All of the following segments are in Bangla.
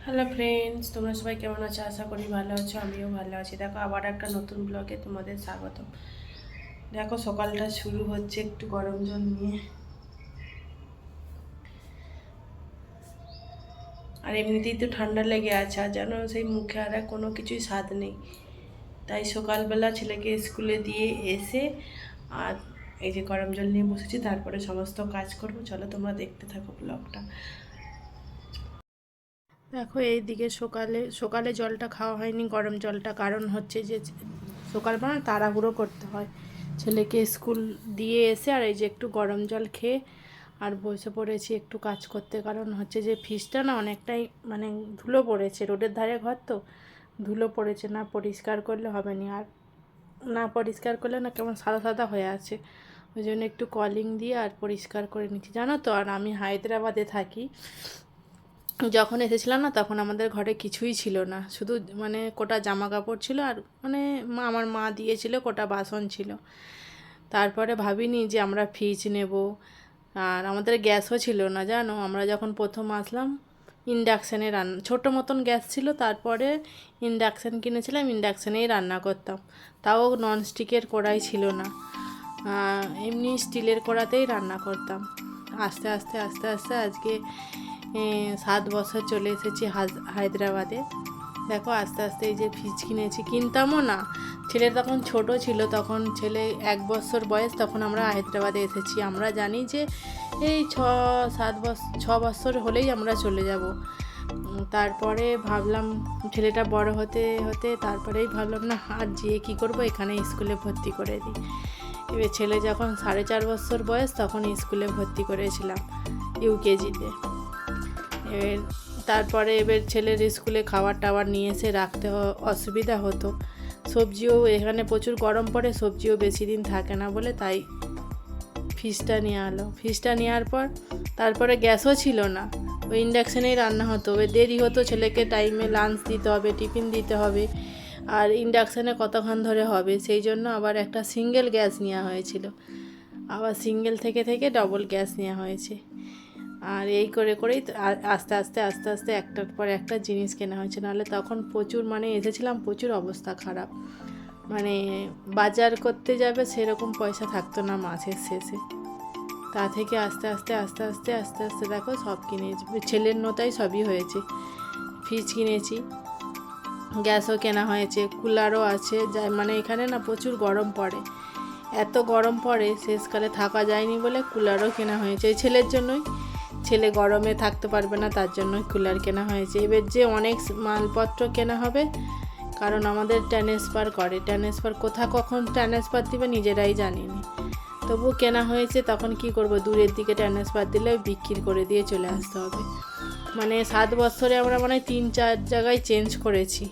হ্যালো ফ্রেন্ডস, তোমরা সবাই কেমন আছো? আশা করি ভালো আছো। আমিও ভালো আছি। দেখো, আবার একটা নতুন ব্লগে তোমাদের স্বাগত। দেখো, সকালটা শুরু হচ্ছে একটু গরম জল নিয়ে। আর এমনিতেই তো ঠান্ডা লেগে আছে, আর যেন সেই মুখে আর কোনো কিছুই স্বাদ নেই। তাই সকালবেলা ছেলেকে স্কুলে দিয়ে এসে আর এই যে গরম জল নিয়ে বসেছি, তারপরে সমস্ত কাজ করব। চলো তোমরা দেখতে থাকো ব্লগটা। দেখো, এইদিকে সকালে সকালে জলটা খাওয়া হয়নি, গরম জলটা, কারণ হচ্ছে যে সকালবেলা তাড়াহুড়ো করতে হয় ছেলেকে স্কুল দিয়ে এসে। আর এই যে একটু গরম জল খেয়ে আর বসে পড়েছি একটু কাজ করতে, কারণ হচ্ছে যে ফ্রিজটা না অনেকটাই মানে ধুলো পড়েছে, রোডের ধারে ঘর তো ধুলো পড়েছে, না পরিষ্কার করলে হবে না। আর না পরিষ্কার করলে না কেমন সাদা সাদা হয়ে আছে, ওই জন্য একটু কলিং দিয়ে আর পরিষ্কার করে নিচ্ছি, জানো তো। আর আমি হায়দ্রাবাদে থাকি, যখন এসেছিলাম না তখন আমাদের ঘরে কিছুই ছিল না, শুধু মানে কোটা জামা কাপড় ছিল, আর মানে আমার মা দিয়েছিল কোটা বাসন ছিল। তারপরে ভাবিনি যে আমরা ফ্রিজ নেব। আর আমাদের গ্যাসও ছিল না, জানো। আমরা যখন প্রথম আসলাম ইন্ডাকশানে রান্না, ছোটো মতন গ্যাস ছিল, তারপরে ইন্ডাকশান কিনেছিলাম, ইন্ডাকশানেই রান্না করতাম। তাও ননস্টিকের কড়াই ছিল না, এমনি স্টিলের কড়াতেই রান্না করতাম। আস্তে আস্তে আস্তে আস্তে আজকে 7 বছর চলে এসেছি হায়দ্রাবাদে। দেখো, আস্তে আস্তে এই যে ফ্রিজ কিনেছি, কিনতামও না। ছেলে তখন ছোট ছিল, তখন ছেলে 1 বছর বয়স, তখন আমরা হায়দ্রাবাদে এসেছি। আমরা জানি যে এই 6-7 বছর হলেই আমরা চলে যাব। তারপরে ভাবলাম ছেলেটা বড় হতে হতে তারপরেই ভাবলাম না আর যেয়ে কী করবো, এখানে স্কুলে ভর্তি করে দিই। এবার ছেলে যখন 4.5 বছর বয়স তখন স্কুলে ভর্তি করেছিলাম, ইউকেজিতে। এবার তারপরে এবার ছেলের স্কুলে খাবার টাবার নিয়ে এসে রাখতে অসুবিধা হতো। সবজিও এখানে প্রচুর গরম পড়ে, সবজিও বেশি দিন থাকে না বলে তাই ফ্রিজটা নিয়ে এলো। ফ্রিজটা নেওয়ার পর তারপরে গ্যাসও ছিল না, ওই ইন্ডাকশানেই রান্না হতো। ওই দেরি হতো, ছেলেকে টাইমে লাঞ্চ দিতে হবে, টিফিন দিতে হবে, আর ইন্ডাকশানে কতক্ষণ ধরে হবে, সেই জন্য আবার একটা সিঙ্গেল গ্যাস নেওয়া হয়েছিল, আবার সিঙ্গেল থেকে থেকে ডবল গ্যাস নেওয়া হয়েছে। আর এই করে করেই আস্তে আস্তে আস্তে আস্তে একটার পর একটা জিনিস কেনা হয়েছে, নাহলে তখন প্রচুর মানে এসেছিলাম প্রচুর অবস্থা খারাপ, মানে বাজার করতে যাবে সেরকম পয়সা থাকতো না মাসের শেষে। তা থেকে আস্তে আস্তে আস্তে আস্তে আস্তে আস্তে দেখো সব কিনেছি, ছেলের নোতাই সবই হয়েছে। ফ্রিজ কিনেছি, গ্যাসও কেনা হয়েছে, কুলারও আছে, যাই মানে এখানে না প্রচুর গরম পড়ে, এত গরম পড়ে শেষকালে থাকা যায়নি বলে কুলারও কেনা হয়েছে এই ছেলের জন্যই। ছেলে গরমে থাকতে পারবে না, তার জন্য কুলার কেনা হয়েছে। এবার যে অনেক মালপত্র কেনা হবে, কারণ আমাদের ট্রান্সফার করে, ট্রান্সফার কখন ট্রান্সফার দিবে নিজেরাই জানিনি, তবু কেনা হয়েছে। তখন কি করব, দূরের দিকে ট্রান্সফার দিলে বিক্রি করে দিয়ে চলে আসতে হবে। মানে 7 বছরে আমরা মানে 3-4 জায়গায় চেঞ্জ করেছি,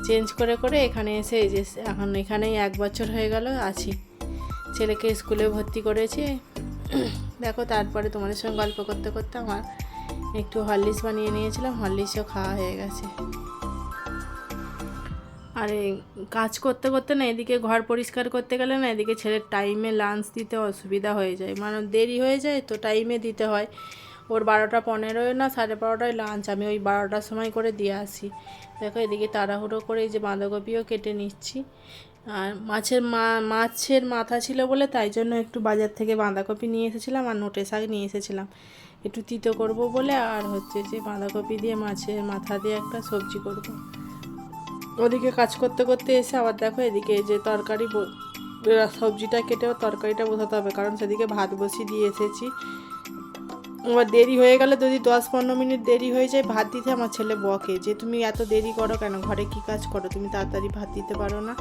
চেঞ্জ করে করে এখানে এসে এই যে এখন এখানেই 1 বছর হয়ে গেল আছি। ছেলেকে স্কুলে ভর্তি করেছি। দেখো, তারপরে তোমাদের সঙ্গে গল্প করতে করতে আমার একটু হরলিক্স বানিয়ে নিয়েছিলাম, হরলিক্সও খাওয়া হয়ে গেছে। আর এই কাজ করতে করতে না এদিকে ঘর পরিষ্কার করতে গেলে না এদিকে ছেলের টাইমে লাঞ্চ দিতে অসুবিধা হয়ে যায়, মানে দেরি হয়ে যায় তো টাইমে দিতে হয়। ওর 12টা 15 না 12:30টায় লাঞ্চ, আমি ওই 12টার সময় করে দিয়ে আসি। দেখো, এদিকে তাড়াহুড়ো করে এই যে বাঁধাকপিও কেটে নিচ্ছি। আর মাছের মাথা ছিল বলে তাই জন্য একটু বাজার থেকে বাঁধাকপি নিয়ে এসেছিলাম, আর নোটে শাক নিয়ে এসেছিলাম একটু তিতো করব বলে। আর হচ্ছে যে বাঁধাকপি দিয়ে মাছের মাথা দিয়ে একটা সবজি করব। ওদিকে কাজ করতে করতে এসে আবার দেখো এদিকে যে তরকারি সবজিটা কেটেও তরকারিটা বসাতে হবে, কারণ সেদিকে ভাত বসিয়ে দিয়ে এসেছি। আমার দেরি হয়ে গেলে যদি 10-15 মিনিট দেরি হয়ে যায় ভাত দিতে, আমার ছেলে বকে যে তুমি এত দেরি করো কেন, ঘরে কী কাজ করো, তুমি তাড়াতাড়ি ভাত দিতে পারো না।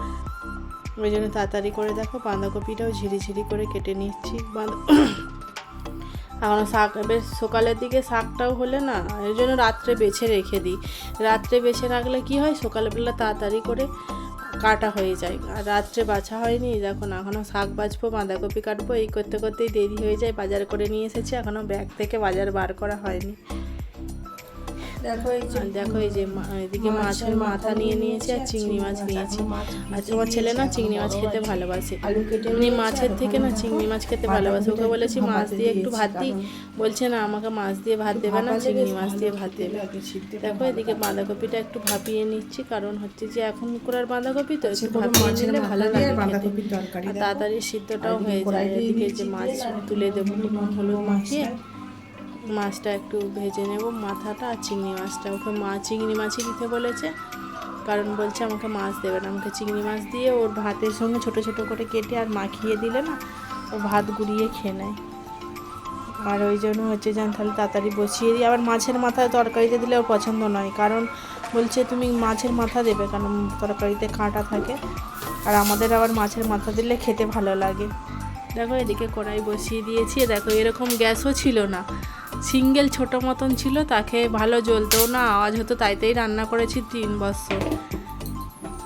ওই জন্য তাড়াতাড়ি করে দেখো বাঁধাকপিটাও ঝিরিঝিরি করে কেটে নিচ্ছি। এখনও শাক বেশ সকালের দিকে শাকটাও হলে না, এই জন্য রাত্রে বেছে রেখে দিই। রাত্রে বেছে রাখলে কি হয়, সকালবেলা তাড়াতাড়ি করে কাটা হয়ে যায়। আর রাত্রে বাছা হয়নি, দেখো না এখনও শাক বাছবো, বাঁধাকপি কাটবো, এই করতে করতেই দেরি হয়ে যায়। বাজার করে নিয়ে এসেছি, এখনও ব্যাগ থেকে বাজার বার করা হয়নি। দেখো এই যে আর দেখো এই যে এদিকে মাছের মাথা নিয়ে নিয়েছি আর চিংড়ি মাছ নিয়েছি। আর তোমার ছেলে না চিংড়ি মাছ খেতে ভালোবাসে, আলু কেটে এমনি মাছের থেকে না চিংড়ি মাছ খেতে ভালোবাসে। ওকে বলেছি মাছ দিয়ে একটু ভাত দিই, বলছে না আমাকে মাছ দিয়ে ভাত দেবে না, চিংড়ি মাছ দিয়ে ভাত দেবে। দেখো এদিকে বাঁধাকপিটা একটু ভাপিয়ে নিচ্ছি, কারণ হচ্ছে যে এখন করার বাঁধাকপি তো একটু ভাপিয়ে নিলে ভালো লাগে খেতে, আর তাড়াতাড়ি সিদ্ধটাও হয়ে যায়। এদিকে যে মাছ তুলে দেবো নুন হলুদ মাখিয়ে, মাছটা একটু ভেজে নেব, মাথাটা আর চিংড়ি মাছটা। ওকে চিংড়ি মাছই দিতে বলেছে, কারণ বলছে আমাকে মাছ দেবে না, আমাকে চিংড়ি মাছ দিয়ে ওর ভাতের সঙ্গে ছোট ছোট করে কেটে আর মাখিয়ে দিলে না ও ভাত গুঁড়িয়ে খেয়ে নেয়। আর ওই জন্য হচ্ছে যেন তাহলে তাড়াতাড়ি বসিয়ে দিই। আবার মাছের মাথা তরকারিতে দিলে ওর পছন্দ নয়, কারণ বলছে তুমি মাছের মাথা দেবে, কারণ তরকারিতে কাঁটা থাকে, আর আমাদের আবার মাছের মাথা দিলে খেতে ভালো লাগে। দেখো এদিকে কড়াই বসিয়ে দিয়েছি। দেখো এরকম গ্যাসও ছিল না, সিঙ্গেল ছোটো মতন ছিল, তাকে ভালো জ্বলতেও না, আওয়াজ হতো। তাইতেই রান্না করেছি 3 বছর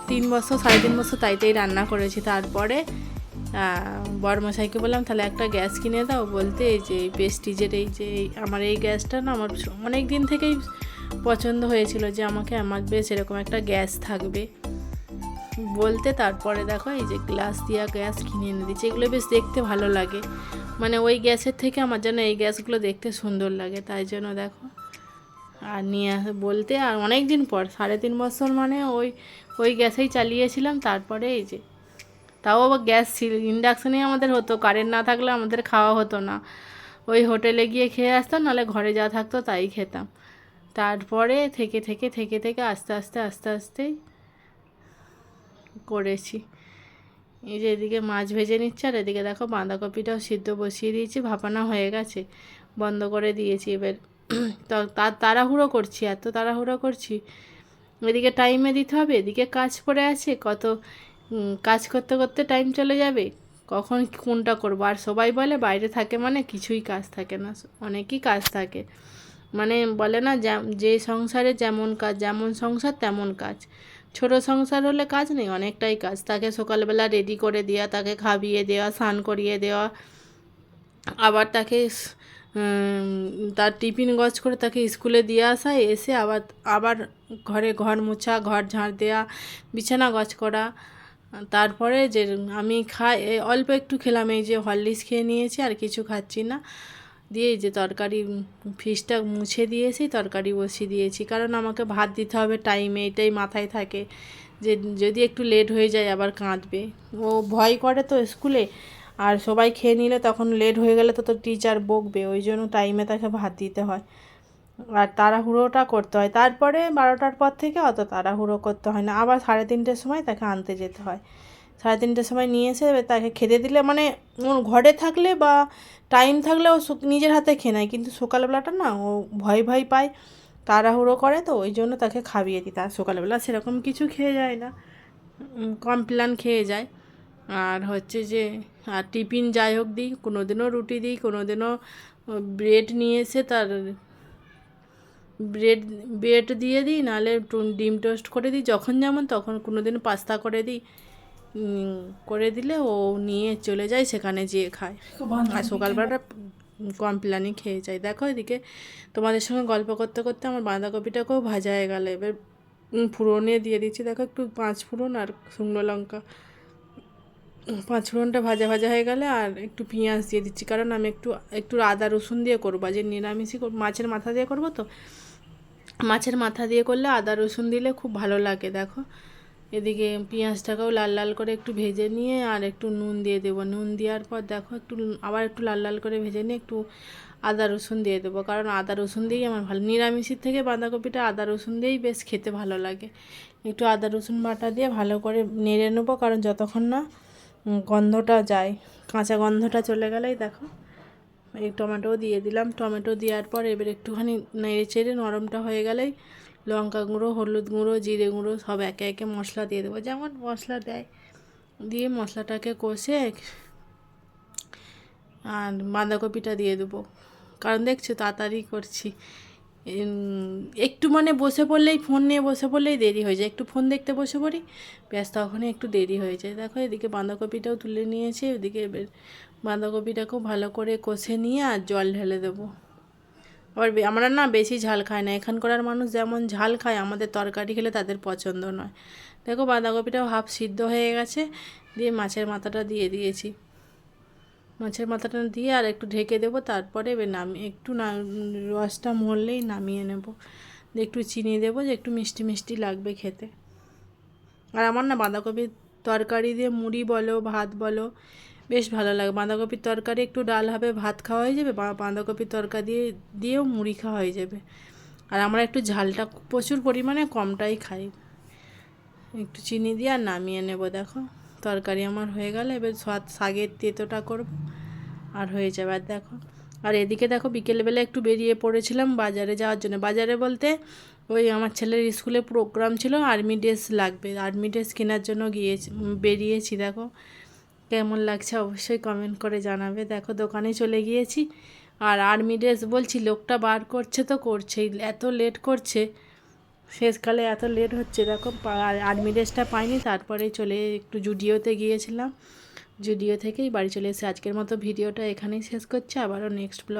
3.5 বছর তাইতেই রান্না করেছি। তারপরে বড়মশাইকে বললাম তাহলে একটা গ্যাস কিনে দাও, বলতে এই যে প্রেস্টিজের এই যে আমার এই গ্যাসটা না আমার অনেক দিন থেকেই পছন্দ হয়েছিল যে আমার বেশ এরকম একটা গ্যাস থাকবে বলতে। তারপরে দেখো এই যে গ্লাস দিয়া গ্যাস কিনে এনে দিচ্ছে, এগুলো বেশ দেখতে ভালো লাগে, মানে ওই গ্যাসের থেকে আমার যেন এই গ্যাসগুলো দেখতে সুন্দর লাগে, তাই জন্য দেখো আর নিয়ে বলতে। আর অনেক দিন পর 3.5 বছর মানে ওই গ্যাসেই চালিয়েছিলাম। তারপরে এই যে তাও আবার গ্যাস ছিল, ইন্ডাকশানেই আমাদের হতো, কারেন্ট না থাকলে আমাদের খাওয়া হতো না, ওই হোটেলে গিয়ে খেয়ে আসতাম, নাহলে ঘরে যা থাকতো তাই খেতাম। তারপরে থেকে থেকে থেকে থেকে আস্তে আস্তে আস্তে আস্তেই করেছি। এই যে এদিকে মাছ ভেজে নিচ্ছে, আর এদিকে দেখো বাঁধাকপিটাও সিদ্ধ বসিয়ে দিয়েছি, ভাপানো হয়ে গেছে, বন্ধ করে দিয়েছি। এবার তাড়াহুড়ো করছি, এত তাড়াহুড়ো করছি, এদিকে টাইমে দিতে হবে, এদিকে কাজ পড়ে আছে কত, কাজ করতে করতে টাইম চলে যাবে, কখন কোনটা করবো। আর সবাই বলে বাইরে থাকে মানে কিছুই কাজ থাকে না, অনেকই কাজ থাকে, মানে বলে না যে সংসারে যেমন কাজ, যেমন সংসার তেমন কাজ। ছোট সংসার হলে কাজ নেই, অনেকটাই কাজ তাকে, সকালবেলা রেডি করে দেওয়া, তাকে খাইয়ে দেওয়া, স্নান করিয়ে দেওয়া, আবার তাকে তার টিফিন গজ করে তাকে স্কুলে দিয়ে আসা, এসে আবার আবার ঘর মোছা, ঘর ঝাড় দেওয়া, বিছানা গজ করা। তারপরে যে আমি অল্প একটু খেলাম, এই যে হরলিক্স খেয়ে নিয়েছি, আর কিছু খাচ্ছি না। দিয়ে এই যে তরকারি ফ্রিজটা মুছে দিয়েছি, তরকারি বসিয়ে দিয়েছি, কারণ আমাকে ভাত দিতে হবে টাইমে, এটাই মাথায় থাকে যে যদি একটু লেট হয়ে যায় আবার কাঁদবে। ও ভয় করে তো স্কুলে, আর সবাই খেয়ে নিলে তখন লেট হয়ে গেলে তো টিচার বকবে, ওই জন্য টাইমে তাকে ভাত দিতে হয়, আর তাড়াহুড়োটা করতে হয়। তারপরে 12টার পর থেকে অত তাড়াহুড়ো করতে হয় না, আবার 3:30টার সময় তাকে আনতে যেতে হয়। 3:30টার সময় নিয়ে এসে তাকে খেতে দিলে, মানে ওর ঘরে থাকলে বা টাইম থাকলে ও নিজের হাতে খেয়ে নেয়, কিন্তু সকালবেলাটা না ও ভয় ভয় পায়, তাড়াহুড়ো করে, তো ওই জন্য তাকে খাইয়ে দিই। তার সকালবেলা সেরকম কিছু খেয়ে যায় না, কমপ্লেন খেয়ে যায়। আর হচ্ছে যে আর টিফিন যাই হোক দিই, কোনো দিনও রুটি দিই, কোনো দিনও ব্রেড নিয়ে এসে তার ব্রেড দিয়ে দিই, নাহলে ডিম টোস্ট করে দিই, যখন যেমন তখন। কোনো দিন পাস্তা করে দিই, করে দিলে ও নিয়ে চলে যায়, সেখানে যেয়ে খায়, আর সকালবেলাটা কমপ্লেনই খেয়ে যায়। দেখো এদিকে তোমাদের সঙ্গে গল্প করতে করতে আমার বাঁধাকপিটাকেও ভাজা হয়ে গেল। এবার ফোড়নে দিয়ে দিচ্ছি, দেখো একটু 5 ফোড়ন আর শুকনো লঙ্কা, 5 ফোড়নটা ভাজা ভাজা হয়ে গেলে আর একটু পেঁয়াজ দিয়ে দিচ্ছি, কারণ আমি একটু আদা রসুন দিয়ে করবো, যে নিরামিষই মাছের মাথা দিয়ে করবো তো, মাছের মাথা দিয়ে করলে আদা রসুন দিলে খুব ভালো লাগে। দেখো এদিকে পেঁয়াজটাকেও লাল লাল করে একটু ভেজে নিয়ে আর একটু নুন দিয়ে দেবো, নুন দেওয়ার পর দেখো আবার একটু লাল লাল করে ভেজে নিয়ে একটু আদা রসুন দিয়ে দেবো, কারণ আদা রসুন দিয়েই আমার ভালো, নিরামিষের থেকে বাঁধাকপিটা আদা রসুন দিয়েই বেশ খেতে ভালো লাগে। একটু আদা রসুন বাটা দিয়ে ভালো করে নেড়ে নেবো, কারণ যতক্ষণ না গন্ধটা যায়, কাঁচা গন্ধটা চলে গেলেই দেখো এই টমেটোও দিয়ে দিলাম। টমেটো দেওয়ার পর এবার একটুখানি নেড়ে চেড়ে নরমটা হয়ে গেলেই লঙ্কা গুঁড়ো, হলুদ গুঁড়ো, জিরে গুঁড়ো সব একে একে মশলা দিয়ে দেবো, যেমন মশলা দেয়, দিয়ে মশলাটাকে কষে আর বাঁধাকপিটা দিয়ে দেবো, কারণ দেখছো তাড়াতাড়ি করছি, একটু মানে বসে পড়লেই ফোন নিয়ে বসে পড়লেই দেরি হয়ে যায়, একটু ফোন দেখতে বসে পড়ি, ব্যাস তখনই একটু দেরি হয়ে যায়। দেখো এদিকে বাঁধাকপিটাও তুলে নিয়েছি, ওদিকে এবার বাঁধাকপিটাকেও ভালো করে কষে নিয়ে আর জল ঢেলে দেবো, আবার আমরা না বেশি ঝাল খাই না, এখানকার মানুষ যেমন ঝাল খায় আমাদের তরকারি খেলে তাদের পছন্দ নয়। দেখো বাঁধাকপিটাও হাফ সিদ্ধ হয়ে গেছে, দিয়ে মাছের মাথাটা দিয়ে দিয়েছি। মাছের মাথাটা দিয়ে আর একটু ঢেকে দেবো, তারপরে একটু না রসটা মরলেই নামিয়ে নেব। একটু চিনি দেবো, যে একটু মিষ্টি মিষ্টি লাগবে খেতে। আর আমার না বাঁধাকপির তরকারি দিয়ে মুড়ি বলো ভাত বলো বেশ ভালো লাগে। বাঁধাকপির তরকারি একটু ডাল হবে, ভাত খাওয়া হয়ে যাবে, বাঁধাকপির তরকারি দিয়েও মুড়ি খাওয়া হয়ে যাবে। আর আমরা একটু ঝালটা প্রচুর পরিমাণে কমটাই খাই। একটু চিনি দিয়ে আর নামিয়ে নেব। দেখো তরকারি আমার হয়ে গেল, এবার শাকের তেঁতোটা করব আর হয়ে যাবে। আর দেখো, আর এদিকে দেখো বিকেলবেলা একটু বেরিয়ে পড়েছিলাম বাজারে যাওয়ার জন্য। বাজারে বলতে ওই আমার ছেলের স্কুলে প্রোগ্রাম ছিল, আর্মি ড্রেস লাগবে, আর্মি ড্রেস কেনার জন্য বেরিয়েছি। দেখো কেমন লাগছে অবশ্যই কমেন্ট করে জানাবে। দেখো দোকানে চলে গিয়েছি, আর আর্মি ড্রেস বলছি লোকটা বার করছে তো করছেই, এত লেট করছে, শেষকালে এত লেট হচ্ছে। দেখো আর্মি ড্রেসটা পাইনি, তারপরে চলে একটু জুডিওতে গিয়েছিলাম, জুডিও থেকেই বাড়ি চলে এসে আজকের মতো ভিডিওটা এখানেই শেষ করছি। আবারও নেক্সট ব্লগ